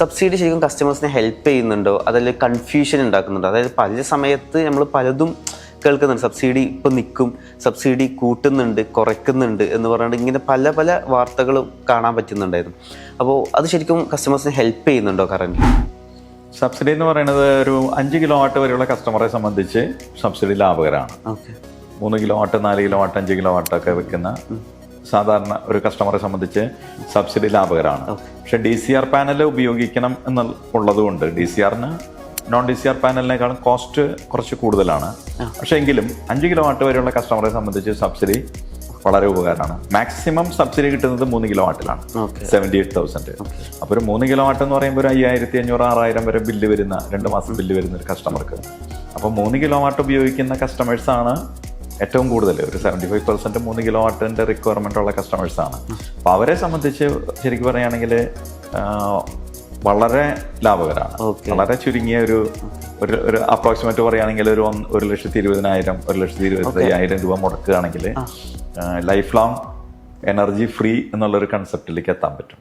Subsidy ശരിക്കും കസ്റ്റമേഴ്സിനെ help ചെയ്യുന്നുണ്ടോ, അതല്ല കൺഫ്യൂഷൻ ഉണ്ടാക്കുന്നുണ്ടോ? അതായത് പല സമയത്ത് നമ്മൾ പലതും കേൾക്കുന്നുണ്ട്, സബ്സിഡി ഇപ്പം നിൽക്കും, സബ്സിഡി കൂട്ടുന്നുണ്ട്, കുറയ്ക്കുന്നുണ്ട് എന്ന് പറഞ്ഞിട്ട് ഇങ്ങനെ പല പല വാർത്തകളും കാണാൻ പറ്റുന്നുണ്ടായിരുന്നു. അപ്പോൾ അത് ശരിക്കും കസ്റ്റമേഴ്സിനെ ഹെൽപ്പ് ചെയ്യുന്നുണ്ടോ കറന്റ്? സബ്സിഡി എന്ന് പറയുന്നത് ഒരു 5 കിലോ വാട്ട് വരെയുള്ള കസ്റ്റമറെ സംബന്ധിച്ച് സബ്സിഡി ലാഭകരമാണ്. 3 kilo watt, 4 kilo watt, 5 kilo വാട്ടൊക്കെ വെക്കുന്ന സാധാരണ ഒരു കസ്റ്റമറെ സംബന്ധിച്ച് സബ്സിഡി ലാഭകരമാണ്. പക്ഷെ DCR പാനൽ ഉപയോഗിക്കണം എന്നുള്ളതുകൊണ്ട് DCRന് നോൺ DCR പാനലിനേക്കാളും കോസ്റ്റ് കുറച്ച് കൂടുതലാണ്. പക്ഷെ എങ്കിലും 5 കിലോ വാട്ട് വരെയുള്ള കസ്റ്റമറെ സംബന്ധിച്ച് സബ്സിഡി വളരെ ഉപകാരമാണ്. മാക്സിമം സബ്സിഡി കിട്ടുന്നത് 3 കിലോ വാട്ടിലാണ്, 78,000. അപ്പോൾ ഒരു 3 കിലോ വാട്ട് എന്ന് പറയുമ്പോൾ ഒരു 5,500, 6,000 വരെ ബില്ല് വരുന്ന 2 മാസം ബില്ല് വരുന്ന ഒരു കസ്റ്റമർക്ക്. അപ്പോൾ 3 കിലോ വാട്ട് ഉപയോഗിക്കുന്ന കസ്റ്റമേഴ്സാണ് ഏറ്റവും കൂടുതൽ. ഒരു 75% 3 കിലോ വാട്ടിൻ്റെ റിക്വയർമെൻ്റ് ഉള്ള കസ്റ്റമേഴ്സാണ്. അപ്പോൾ അവരെ സംബന്ധിച്ച് ശരിക്കും പറയുകയാണെങ്കിൽ വളരെ ലാഭകരമാണ്. വളരെ ചുരുങ്ങിയ ഒരു അപ്രോക്സിമേറ്റ് പറയുകയാണെങ്കിൽ ഒരു 1,20,000, 1,25,000 രൂപ മുടക്കുകയാണെങ്കിൽ ലൈഫ് ലോങ് എനർജി ഫ്രീ എന്നുള്ളൊരു കൺസെപ്റ്റിലേക്ക് എത്താൻ പറ്റും.